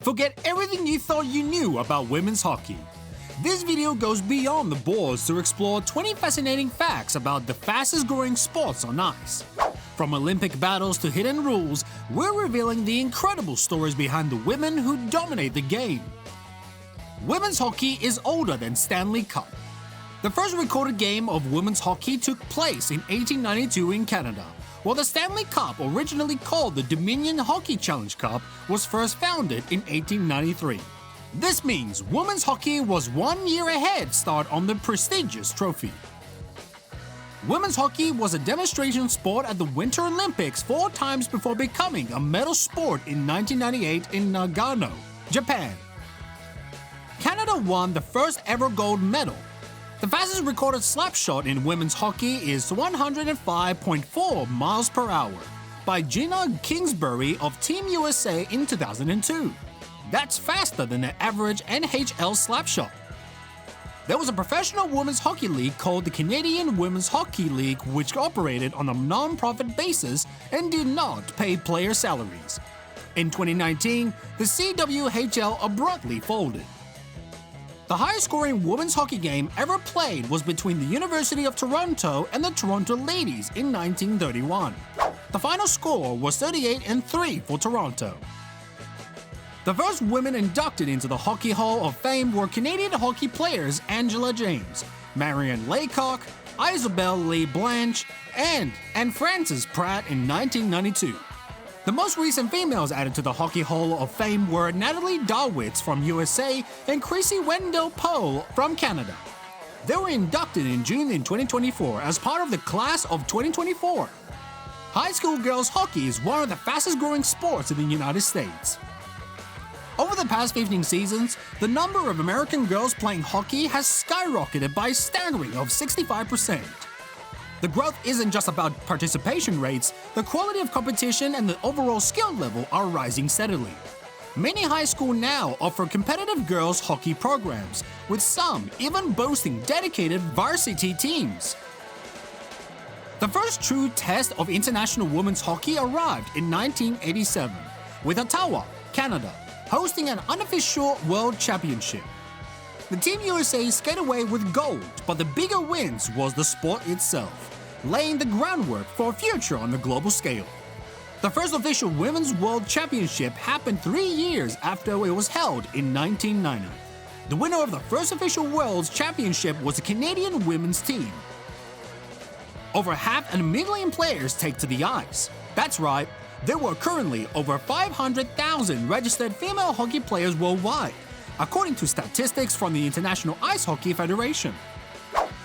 Forget everything you thought you knew about women's hockey. This video goes beyond the boards to explore 20 fascinating facts about the fastest growing sports on ice. From Olympic battles to hidden rules, we're revealing the incredible stories behind the women who dominate the game. Women's hockey is older than Stanley Cup. The first recorded game of women's hockey took place in 1892 in Canada, while the Stanley Cup, originally called the Dominion Hockey Challenge Cup, was first founded in 1893. This means women's hockey was 1 year ahead start on the prestigious trophy. Women's hockey was a demonstration sport at the Winter Olympics 4 times before becoming a medal sport in 1998 in Nagano, Japan. Canada won the first ever gold medal. The fastest recorded slap shot in women's hockey is 105.4 miles per hour by Gina Kingsbury of Team USA in 2002. That's faster than the average NHL slap shot. There was a professional women's hockey league called the Canadian Women's Hockey League, which operated on a non-profit basis and did not pay player salaries. In 2019, the PWHL abruptly folded. The highest-scoring women's hockey game ever played was between the University of Toronto and the Toronto Ladies in 1931. The final score was 38-3 for Toronto. The first women inducted into the Hockey Hall of Fame were Canadian hockey players Angela James, Marion Laycock, Isabelle Lee Blanche, and Anne Frances Pratt in 1992. The most recent females added to the Hockey Hall of Fame were Natalie Darwitz from USA and Chrissy Wendell Pohl from Canada. They were inducted in June in 2024 as part of the class of 2024. High school girls hockey is one of the fastest growing sports in the United States. Over the past 15 seasons, the number of American girls playing hockey has skyrocketed by a staggering of 65%. The growth isn't just about participation rates, the quality of competition and the overall skill level are rising steadily. Many high schools now offer competitive girls hockey programs, with some even boasting dedicated varsity teams. The first true test of international women's hockey arrived in 1987, with Ottawa, Canada, hosting an unofficial World Championship. The Team USA skated away with gold, but the bigger wins was the sport itself, laying the groundwork for a future on the global scale. The first official Women's World Championship happened 3 years after it was held in 1990. The winner of the first official World Championship was the Canadian women's team. Over 500,000 players take to the ice. That's right, there were currently over 500,000 registered female hockey players worldwide, according to statistics from the International Ice Hockey Federation.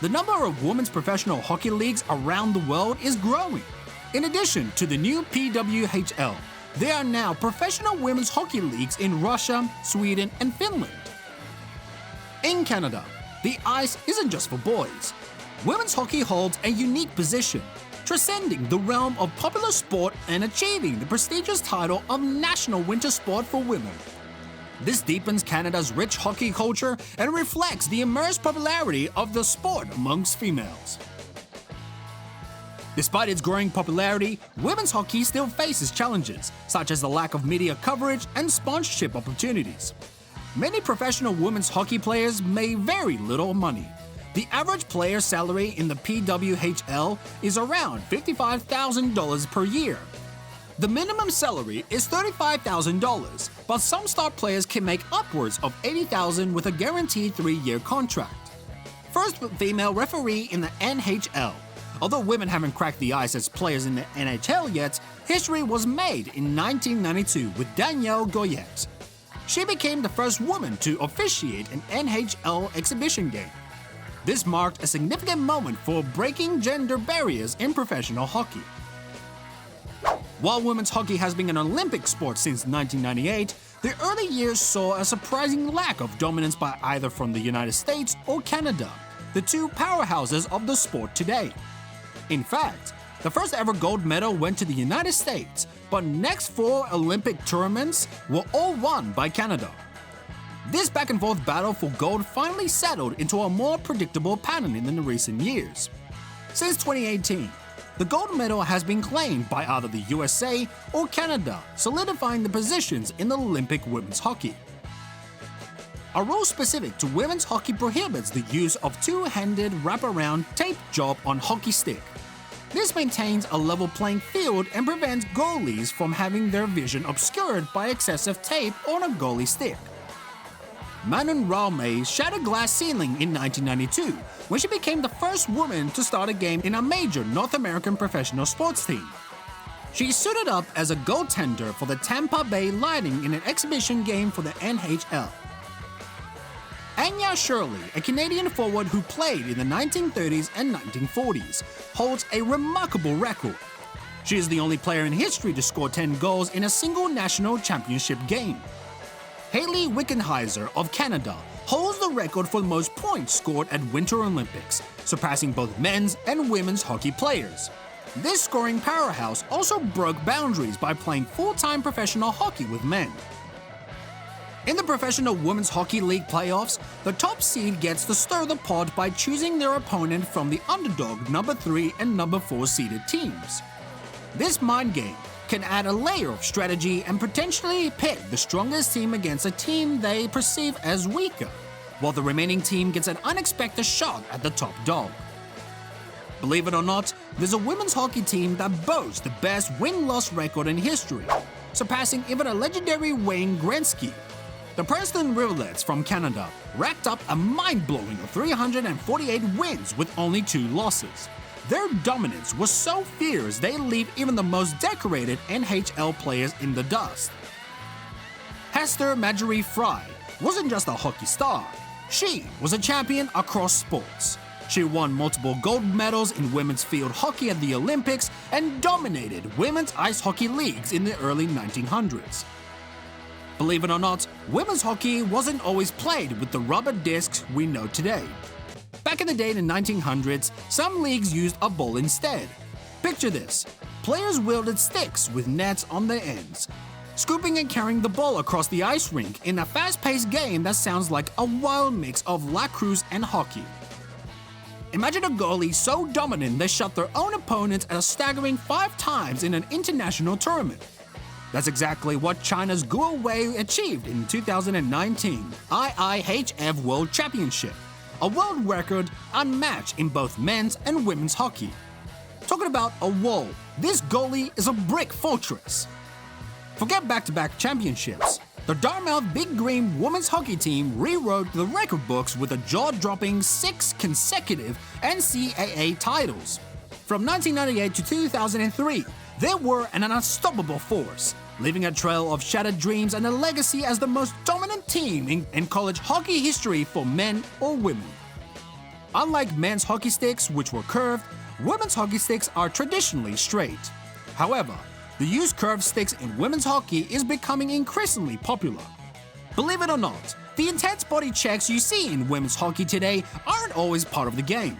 The number of women's professional hockey leagues around the world is growing. In addition to the new PWHL, there are now professional women's hockey leagues in Russia, Sweden, and Finland. In Canada, the ice isn't just for boys. Women's hockey holds a unique position, transcending the realm of popular sport and achieving the prestigious title of National Winter Sport for Women. This deepens Canada's rich hockey culture and reflects the immense popularity of the sport amongst females. Despite its growing popularity, women's hockey still faces challenges, such as the lack of media coverage and sponsorship opportunities. Many professional women's hockey players make very little money. The average player salary in the PWHL is around $55,000 per year. The minimum salary is $35,000, but some star players can make upwards of $80,000 with a guaranteed 3-year contract. First female referee in the NHL. Although women haven't cracked the ice as players in the NHL yet, history was made in 1992 with Danielle Goyette. She became the first woman to officiate an NHL exhibition game. This marked a significant moment for breaking gender barriers in professional hockey. While women's hockey has been an Olympic sport since 1998, the early years saw a surprising lack of dominance by either from the United States or Canada, the two powerhouses of the sport today. In fact, the first ever gold medal went to the United States, but next 4 Olympic tournaments were all won by Canada. This back-and-forth battle for gold finally settled into a more predictable pattern in the recent years. Since 2018, the gold medal has been claimed by either the USA or Canada, solidifying the positions in Olympic women's hockey. A rule specific to women's hockey prohibits the use of two-handed wraparound tape job on hockey stick. This maintains a level playing field and prevents goalies from having their vision obscured by excessive tape on a goalie stick. Manon Raume shattered glass ceiling in 1992 when she became the first woman to start a game in a major North American professional sports team. She suited up as a goaltender for the Tampa Bay Lightning in an exhibition game for the NHL. Anya Shirley, a Canadian forward who played in the 1930s and 1940s, holds a remarkable record. She is the only player in history to score 10 goals in a single national championship game. Hayley Wickenheiser of Canada holds the record for the most points scored at Winter Olympics, surpassing both men's and women's hockey players. This scoring powerhouse also broke boundaries by playing full-time professional hockey with men. In the Professional Women's Hockey League playoffs, the top seed gets to stir the pot by choosing their opponent from the underdog number 3 and number 4 seeded teams. This mind game can add a layer of strategy and potentially pit the strongest team against a team they perceive as weaker, while the remaining team gets an unexpected shot at the top dog. Believe it or not, there's a women's hockey team that boasts the best win-loss record in history, surpassing even a legendary Wayne Gretzky. The Preston Rivulets from Canada racked up a mind-blowing 348 wins with only 2 losses. Their dominance was so fierce they leave even the most decorated NHL players in the dust. Hester Marjorie Fry wasn't just a hockey star, she was a champion across sports. She won multiple gold medals in women's field hockey at the Olympics and dominated women's ice hockey leagues in the early 1900s. Believe it or not, women's hockey wasn't always played with the rubber discs we know today. Back in the day in the 1900s, some leagues used a ball instead. Picture this: players wielded sticks with nets on their ends, scooping and carrying the ball across the ice rink in a fast-paced game that sounds like a wild mix of lacrosse and hockey. Imagine a goalie so dominant they shut their own opponents a staggering 5 times in an international tournament. That's exactly what China's Guo Wei achieved in 2019 IIHF World Championship, a world record unmatched in both men's and women's hockey. Talking about a wall, this goalie is a brick fortress. Forget back-to-back championships. The Dartmouth Big Green women's hockey team rewrote the record books with a jaw-dropping 6 consecutive NCAA titles. From 1998 to 2003, they were an unstoppable force, leaving a trail of shattered dreams and a legacy as the most dominant team in college hockey history for men or women. Unlike men's hockey sticks, which were curved, women's hockey sticks are traditionally straight. However, the use of curved sticks in women's hockey is becoming increasingly popular. Believe it or not, the intense body checks you see in women's hockey today aren't always part of the game.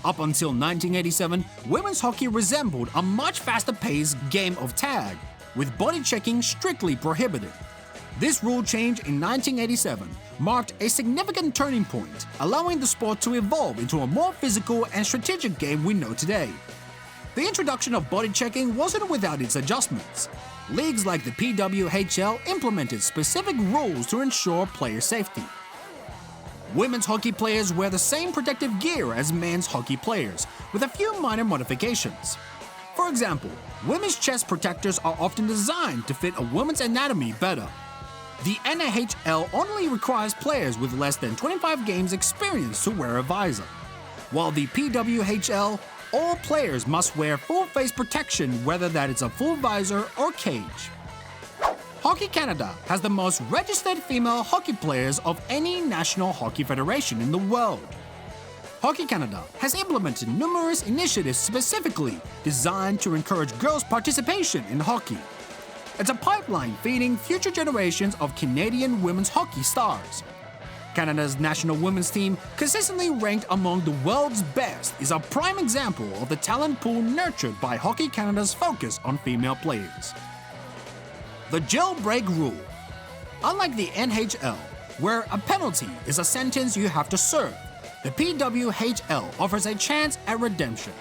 Up until 1987, women's hockey resembled a much faster-paced game of tag, with body checking strictly prohibited. This rule change in 1987 marked a significant turning point, allowing the sport to evolve into a more physical and strategic game we know today. The introduction of body checking wasn't without its adjustments. Leagues like the PWHL implemented specific rules to ensure player safety. Women's hockey players wear the same protective gear as men's hockey players, with a few minor modifications. For example, women's chest protectors are often designed to fit a woman's anatomy better. The NHL only requires players with less than 25 games experience to wear a visor, while the PWHL, all players must wear full face protection, whether that is a full visor or cage. Hockey Canada has the most registered female hockey players of any national hockey federation in the world. Hockey Canada has implemented numerous initiatives specifically designed to encourage girls' participation in hockey. It's a pipeline feeding future generations of Canadian women's hockey stars. Canada's national women's team, consistently ranked among the world's best, is a prime example of the talent pool nurtured by Hockey Canada's focus on female players. The jailbreak rule. Unlike the NHL, where a penalty is a sentence you have to serve, the PWHL offers a chance at redemption.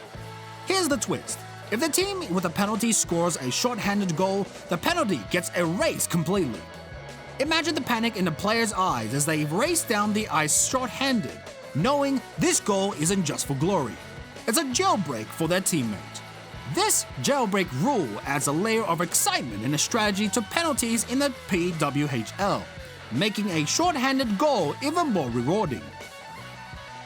Here's the twist. If the team with a penalty scores a shorthanded goal, the penalty gets erased completely. Imagine the panic in the players' eyes as they race down the ice shorthanded, knowing this goal isn't just for glory. It's a jailbreak for their teammate. This jailbreak rule adds a layer of excitement and a strategy to penalties in the PWHL, making a shorthanded goal even more rewarding.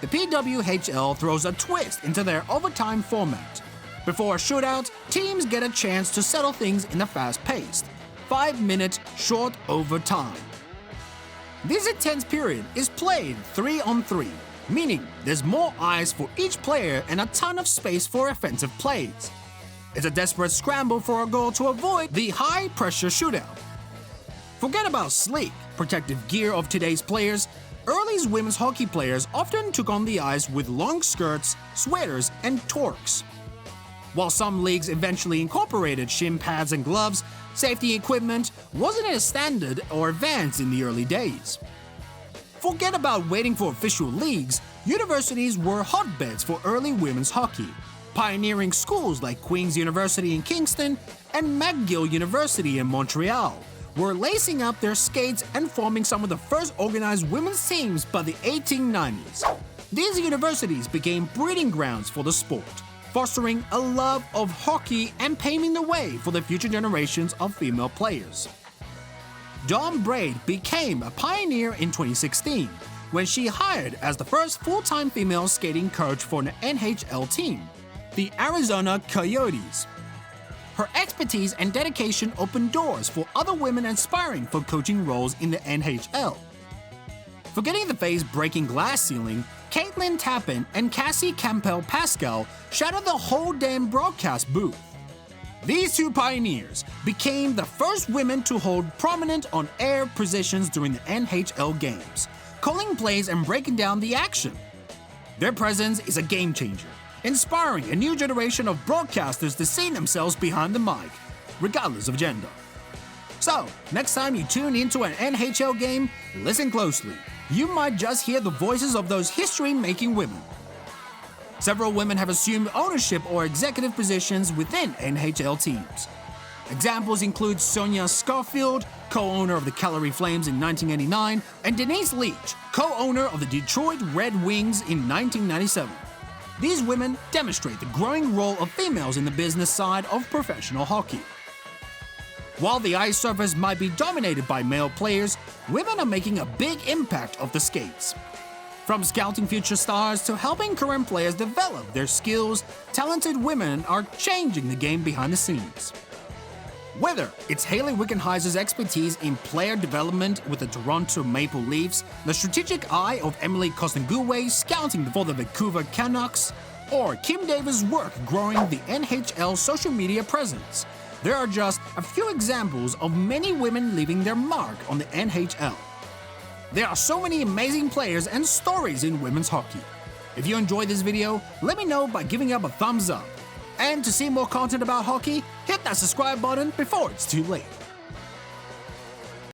The PWHL throws a twist into their overtime format. Before a shootout, teams get a chance to settle things in a fast-paced, 5-minute short overtime. This intense period is played 3-on-3, meaning there's more ice for each player and a ton of space for offensive plays. It's a desperate scramble for a goal to avoid the high-pressure shootout. Forget about sleek, protective gear of today's players. Early women's hockey players often took on the ice with long skirts, sweaters, and torques. While some leagues eventually incorporated shin pads and gloves, safety equipment wasn't as standard or advanced in the early days. Forget about waiting for official leagues. Universities were hotbeds for early women's hockey. Pioneering schools like Queen's University in Kingston and McGill University in Montreal were lacing up their skates and forming some of the first organized women's teams by the 1890s. These universities became breeding grounds for the sport, fostering a love of hockey and paving the way for the future generations of female players. Dawn Braid became a pioneer in 2016 when she hired as the first full-time female skating coach for an NHL team, the Arizona Coyotes. Her expertise and dedication opened doors for other women aspiring for coaching roles in the NHL. Forgetting the phase breaking glass ceiling, Caitlin Tappan and Cassie Campbell-Pascal shattered the whole damn broadcast booth. These two pioneers became the first women to hold prominent on-air positions during the NHL games, calling plays and breaking down the action. Their presence is a game changer, inspiring a new generation of broadcasters to see themselves behind the mic, regardless of gender. So, next time you tune into an NHL game, listen closely. You might just hear the voices of those history-making women. Several women have assumed ownership or executive positions within NHL teams. Examples include Sonia Scarfield, co-owner of the Calgary Flames in 1989, and Denise Leach, co-owner of the Detroit Red Wings in 1997. These women demonstrate the growing role of females in the business side of professional hockey. While the ice surface might be dominated by male players, women are making a big impact of the skates. From scouting future stars to helping current players develop their skills, talented women are changing the game behind the scenes. Whether it's Hayley Wickenheiser's expertise in player development with the Toronto Maple Leafs, the strategic eye of Emily Kostenguwe scouting for the Vancouver Canucks, or Kim Davis' work growing the NHL social media presence, there are just a few examples of many women leaving their mark on the NHL. There are so many amazing players and stories in women's hockey. If you enjoyed this video, let me know by giving up a thumbs up. And to see more content about hockey, hit that subscribe button before it's too late.